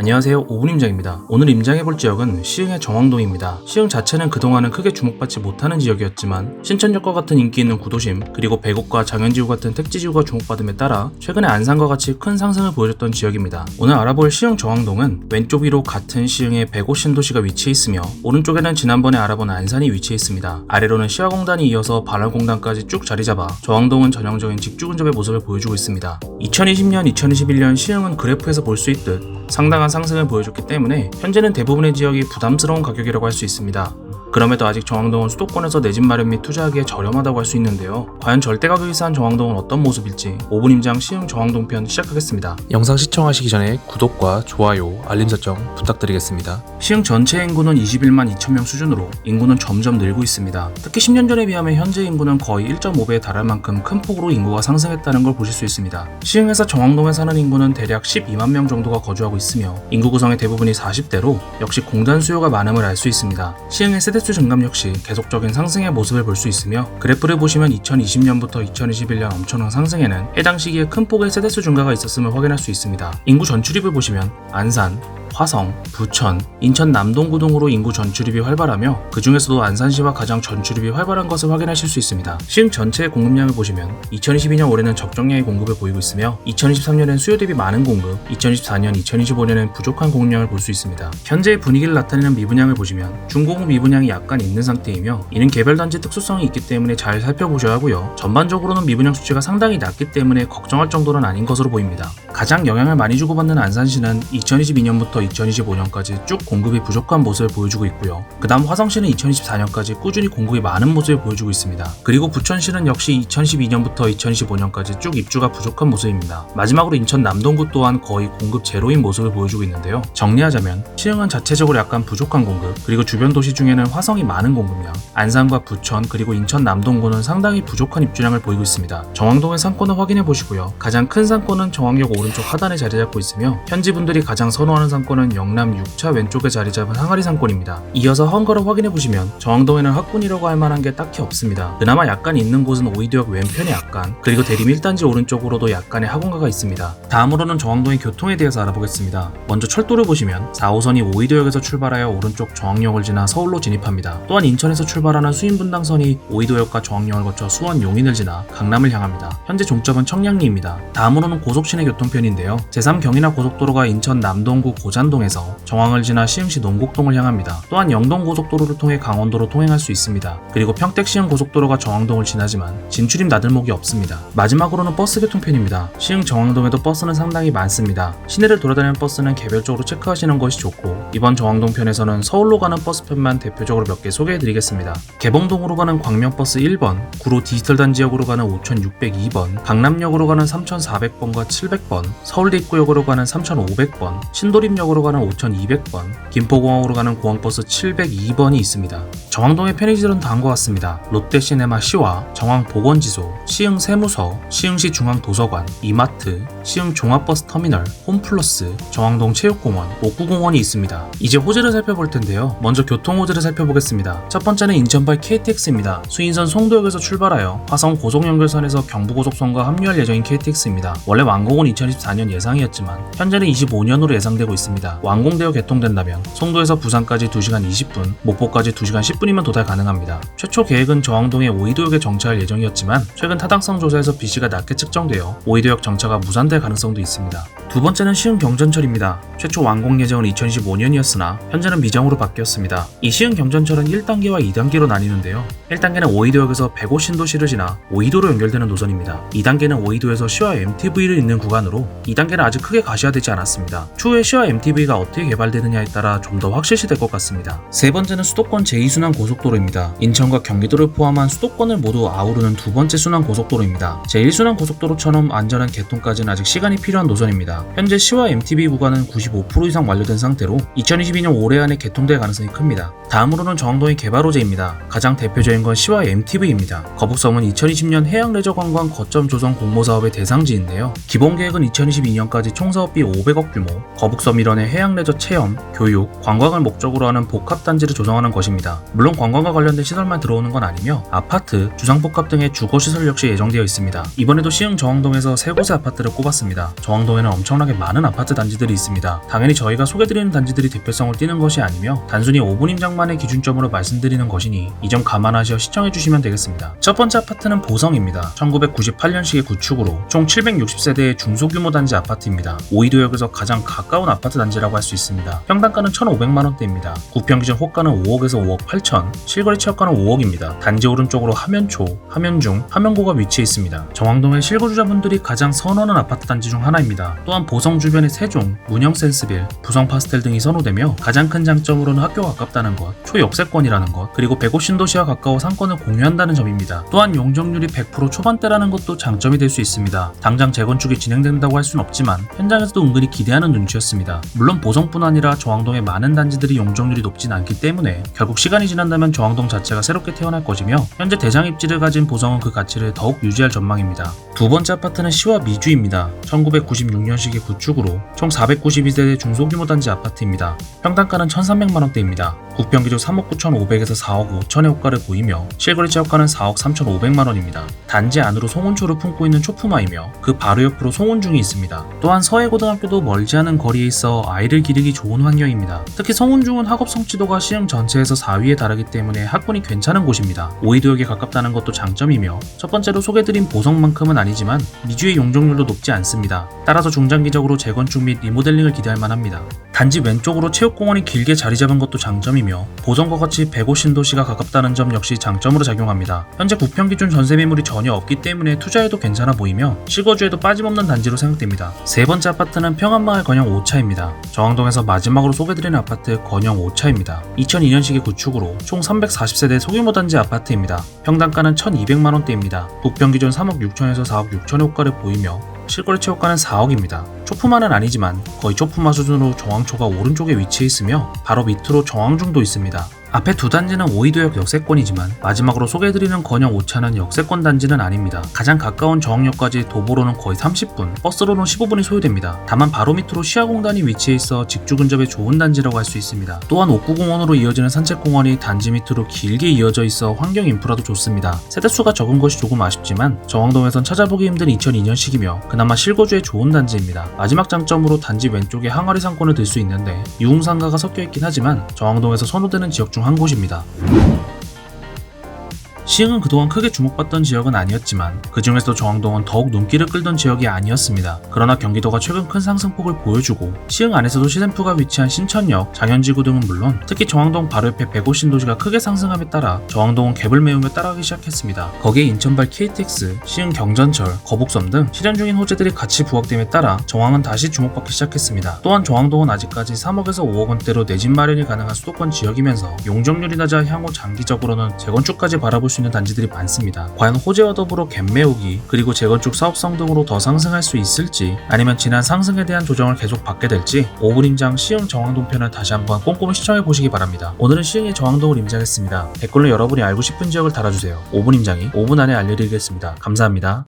안녕하세요, 5분 임장입니다. 오늘 임장해볼 지역은 시흥의 정왕동입니다. 시흥 자체는 그동안은 크게 주목받지 못하는 지역이었지만 신천역과 같은 인기 있는 구도심, 그리고 백옥과 장현지구 같은 택지지구가 주목받음에 따라 최근에 안산과 같이 큰 상승을 보여줬던 지역입니다. 오늘 알아볼 시흥 정왕동은 왼쪽 위로 같은 시흥의 백옥 신도시가 위치해 있으며 오른쪽에는 지난번에 알아본 안산이 위치해 있습니다. 아래로는 시화공단이 이어서 반월공단까지 쭉 자리잡아 정왕동은 전형적인 직주근접의 모습을 보여주고 있습니다. 2020년, 2021년 시흥은 그래프에서 볼 수 있듯 상당한 상승을 보여줬기 때문에 현재는 대부분의 지역이 부담스러운 가격이라고 할 수 있습니다. 그럼에도 아직 정왕동은 수도권에서 내 집 마련 및 투자하기에 저렴하다고 할 수 있는데요. 과연 절대 가격이 싼 정왕동은 어떤 모습일지 5분 임장 시흥 정왕동 편 시작하겠습니다. 영상 시청하시기 전에 구독과 좋아요, 알림 설정 부탁드리겠습니다. 시흥 전체 인구는 21만 2천명 수준으로 인구는 점점 늘고 있습니다. 특히 10년 전에 비하면 현재 인구는 거의 1.5배에 달할 만큼 큰 폭으로 인구가 상승했다는 걸 보실 수 있습니다. 시흥에서 정왕동에 사는 인구는 대략 12만 명 정도가 거주하고 있으며 인구 구성의 대부분이 40대로 역시 공단 수요가 많음을 알 수 있습니다. 시흥의 세대수 증감 역시 계속적인 상승의 모습을 볼 수 있으며 그래프를 보시면 2020년부터 2021년 엄청난 상승에는 해당 시기에 큰 폭의 세대수 증가가 있었음을 확인할 수 있습니다. 인구 전출입을 보시면 안산, 화성, 부천, 인천 남동구 등으로 인구 전출입이 활발하며 그 중에서도 안산시와 가장 전출입이 활발한 것을 확인하실 수 있습니다. 시흥 전체의 공급량을 보시면 2022년 올해는 적정량의 공급을 보이고 있으며 2023년엔 수요 대비 많은 공급, 2024년, 2025년엔 부족한 공급량을 볼 수 있습니다. 현재의 분위기를 나타내는 미분양을 보시면 중공업 미분양이 약간 있는 상태이며 이는 개별단지 특수성이 있기 때문에 잘 살펴보셔야 하고요. 전반적으로는 미분양 수치가 상당히 낮기 때문에 걱정할 정도는 아닌 것으로 보입니다. 가장 영향을 많이 주고받는 안산시는 2022년부터 2025년까지 쭉 공급이 부족한 모습을 보여주고 있고요. 그 다음 화성시는 2024년까지 꾸준히 공급이 많은 모습을 보여주고 있습니다. 그리고 부천시는 역시 2012년부터 2025년까지 쭉 입주가 부족한 모습입니다. 마지막으로 인천 남동구 또한 거의 공급 제로인 모습을 보여주고 있는데요. 정리하자면 시흥은 자체적으로 약간 부족한 공급, 그리고 주변 도시 중에는 화성이 많은 공급량, 안산과 부천 그리고 인천 남동구는 상당히 부족한 입주량을 보이고 있습니다. 정왕동의 상권을 확인해 보시고요. 가장 큰 상권은 정왕역 오른쪽 하단에 자리 잡고 있으며 현지 분들이 가장 선호하는 상권은 영남 6차 왼쪽에 자리 잡은 항아리 상권입니다. 이어서 헝거를 확인해 보시면 정왕동에는 학군이라고 할 만한 게 딱히 없습니다. 그나마 약간 있는 곳은 오이도역 왼편에 약간, 그리고 대림 1단지 오른쪽으로도 약간의 학원가가 있습니다. 다음으로는 정왕동의 교통에 대해서 알아보겠습니다. 먼저 철도를 보시면 4호선이 오이도역에서 출발하여 오른쪽 정왕역을 지나 서울로 진입합니다. 또한 인천에서 출발하는 수인분당선이 오이도역과 정왕역을 거쳐 수원 용인을 지나 강남을 향합니다. 현재 종점은 청량리입니다. 다음으로는 고속시내 교통편인데요. 제3경인하 고속도로가 인천 남동구 고잔동에서 정왕을 지나 시흥시 농곡동을 향합니다. 또한 영동고속도로를 통해 강원도로 통행할 수 있습니다. 그리고 평택시흥 고속도로가 정왕동을 지나지만 진출입 나들목이 없습니다. 마지막으로는 버스 교통편입니다. 시흥 정왕동에도 버스는 상당히 많습니다. 시내를 돌아다니는 버스는 개별적으로 체크하시는 것이 좋고 이번 정왕동 편에서는 서울로 가는 버스편만 대표적으로 몇 개 소개해드리겠습니다. 개봉동으로 가는 광명버스 1번, 구로 디지털단 지역으로 가는 5602번, 강남역으로 가는 3400번과 700번, 서울대 입구역으로 가는 3500번, 신도림역으로 가는 5200번, 김포공항으로 가는 공항버스 702번이 있습니다. 정왕동의 편의시설은 다음과 같습니다. 롯데시네마 시와, 정왕보건지소, 시흥 세무서, 시흥시 중앙도서관, 이마트, 시흥 종합버스터미널, 홈플러스, 정왕동 체육공원, 옥구공원이 있습니다. 이제 호재를 살펴볼 텐데요. 먼저 교통 호재를 살펴보겠습니다. 첫 번째는 인천발 KTX입니다. 수인선 송도역에서 출발하여 화성 고속연결선에서 경부고속선과 합류할 예정인 KTX입니다. 원래 완공은 2024년 예상이었지만 현재는 25년으로 예상되고 있습니다. 완공되어 개통된다면 송도에서 부산까지 2시간 20분, 목포까지 2시간 10분이면 도달 가능합니다. 최초 계획은 정왕동의 오이도역에 정차할 예정이었지만 최근 타당성 조사에서 BC가 낮게 측정되어 오이도역 정차가 무산될 가능성도 있습니다. 두 번째는 시흥 경전철입니다. 최초 완공 예정은 2025년이었으나 현재는 미정으로 바뀌었습니다. 이 시흥 경전철은 1단계와 2단계로 나뉘는데요. 1단계는 오이도역에서 백오 신도시를 지나 오이도로 연결되는 노선입니다. 2단계는 오이도에서 시와 MTV를 잇는 구간으로 2단계는 아직 크게 가시화되지 않았습니다. 추후에 시와 MTV가 어떻게 개발되느냐에 따라 좀 더 확실시될 것 같습니다. 세 번째는 수도권 제2순환 고속도로입니다. 인천과 경기도를 포함한 수도권을 모두 아우르는 두 번째 순환 고속도로입니다. 제1순환 고속도로처럼 안전한 개통까지는 아직 시간이 필요한 노선입니다. 있습니다. 현재 시와 MTB 구간은 95% 이상 완료된 상태로 2022년 올해 안에 개통될 가능성이 큽니다. 다음으로는 정왕동의 개발 호재입니다. 가장 대표적인 건 시와 MTB입니다. 거북섬은 2020년 해양레저관광 거점 조성 공모 사업의 대상지인데요. 기본 계획은 2022년까지 총 사업비 500억 규모, 거북섬 일원의 해양레저 체험, 교육, 관광을 목적으로 하는 복합단지를 조성하는 것입니다. 물론 관광과 관련된 시설만 들어오는 건 아니며 아파트, 주상복합 등의 주거시설 역시 예정되어 있습니다. 이번에도 시흥 정왕동에서 세 곳의 아파트를 꼽았습니다. 정왕동에는 엄청나게 많은 아파트 단지들이 있습니다. 당연히 저희가 소개드리는 단지들이 대표성을 띠는 것이 아니며 단순히 5분 임장만의 기준점으로 말씀드리는 것이니 이 점 감안하시어 시청해주시면 되겠습니다. 첫 번째 아파트는 보성입니다. 1998년식의 구축으로 총 760세대의 중소규모 단지 아파트입니다. 오이도역에서 가장 가까운 아파트 단지라고 할 수 있습니다. 평당가는 1,500만원대입니다. 구평기준 호가는 5억에서 5억 8천, 실거래 채역가는 5억입니다. 단지 오른쪽으로 하면초, 하면중, 하면고가 위치해 있습니다. 정왕동의 실거주자분들이 가장 선호하는 아파트 단지 중 하나입니다. 또한 보성 주변의 세종, 문영 센스빌, 부성 파스텔 등이 선호되며 가장 큰 장점으로는 학교가 가깝다는 것, 초역세권이라는 것, 그리고 105 신도시와 가까워 상권을 공유한다는 점입니다. 또한 용적률이 100% 초반대라는 것도 장점이 될 수 있습니다. 당장 재건축이 진행된다고 할 순 없지만 현장에서도 은근히 기대하는 눈치였습니다. 물론 보성뿐 아니라 정왕동의 많은 단지들이 용적률이 높진 않기 때문에 결국 시간이 지난다면 정왕동 자체가 새롭게 태어날 것이며 현재 대장 입지를 가진 보성은 그 가치를 더욱 유지할 전망입니다. 두 번째 아파트는 시와 미주입니다. 1996년식의 구축으로 총 492세대 중소규모 단지 아파트입니다. 평당가는 1,300만원대입니다. 구평기준 3억 9,500에서 4억 5천의 호가를 보이며 실거래 채역가는 4억 3,500만원입니다. 단지 안으로 송운초를 품고 있는 초품화이며 그 바로 옆으로 송운중이 있습니다. 또한 서해고등학교도 멀지 않은 거리에 있어 아이를 기르기 좋은 환경입니다. 특히 송운중은 학업 성취도가 시흥 전체에서 4위에 달하기 때문에 학군이 괜찮은 곳입니다. 오이도역에 가깝다는 것도 장점이며 첫 번째로 소개드린 보성만큼은 아니지만 미주의 용적률도 높지 않습니다. 따라서 중장기적으로 재건축 및 리모델링을 기대할 만합니다. 단지 왼쪽으로 체육공원이 길게 자리 잡은 것도 장점이며 보성과 같이 105 신도시가 가깝다는 점 역시 장점으로 작용합니다. 현재 구평 기준 전세 매물이 전혀 없기 때문에 투자해도 괜찮아 보이며 실거주에도 빠짐없는 단지로 생각됩니다. 세 번째 아파트는 평안마을 건영 5차입니다. 정왕동에서 마지막으로 소개드리는 아파트 건영 5차입니다. 2002년식의 구축으로 총 340세대 소규모 단지 아파트입니다. 평당가는 1,200만원대입니다. 구평 기준 3억 6천에서 4억 6천의 호가를 보이며 실거래 채역가는 4억입니다. 초품화는 아니지만 거의 초품화 수준으로 정왕초가 오른쪽에 위치해 있으며 바로 밑으로 정왕중도 있습니다. 앞에 두 단지는 오이도역 역세권이지만 마지막으로 소개해드리는 건영 5차는 역세권 단지는 아닙니다. 가장 가까운 정왕역까지 도보로는 거의 30분, 버스로는 15분이 소요됩니다. 다만 바로 밑으로 시야공단이 위치해 있어 직주 근접에 좋은 단지라고 할 수 있습니다. 또한 옥구공원으로 이어지는 산책공원이 단지 밑으로 길게 이어져 있어 환경 인프라도 좋습니다. 세대수가 적은 것이 조금 아쉽지만 정왕동에선 찾아보기 힘든 2002년식이며 그나마 실거주에 좋은 단지입니다. 마지막 장점으로 단지 왼쪽에 항아리 상권을 들 수 있는데 유흥상가가 섞여 있긴 하지만 정왕동에서 선호되는 지역 중 한 곳입니다. 시흥은 그동안 크게 주목받던 지역은 아니었지만 그 중에서도 정왕동은 더욱 눈길을 끌던 지역이 아니었습니다. 그러나 경기도가 최근 큰 상승폭을 보여주고 시흥 안에서도 시샘프가 위치한 신천역, 장현지구 등은 물론 특히 정왕동 바로 옆에 105 신도시가 크게 상승함에 따라 정왕동은 갭을 메우며 따라가기 시작했습니다. 거기에 인천발 KTX, 시흥 경전철, 거북섬 등 실현 중인 호재들이 같이 부각됨에 따라 정왕은 다시 주목받기 시작했습니다. 또한 정왕동은 아직까지 3억에서 5억 원대로 내 집 마련이 가능한 수도권 지역이면서 용적률이 낮아 향후 장기적으로는 재건축까지 바라볼 수 있는 단지들이 많습니다. 과연 호재와 더불어 갭 메우기 그리고 재건축 사업성 등으로 더 상승할 수 있을지 아니면 지난 상승에 대한 조정을 계속 받게 될지 5분 임장 시흥 정왕동 편을 다시 한번 꼼꼼히 시청해 보시기 바랍니다. 오늘은 시흥의 정왕동을 임장했습니다. 댓글로 여러분이 알고 싶은 지역을 달아주세요. 5분 임장이 5분 안에 알려드리겠습니다. 감사합니다.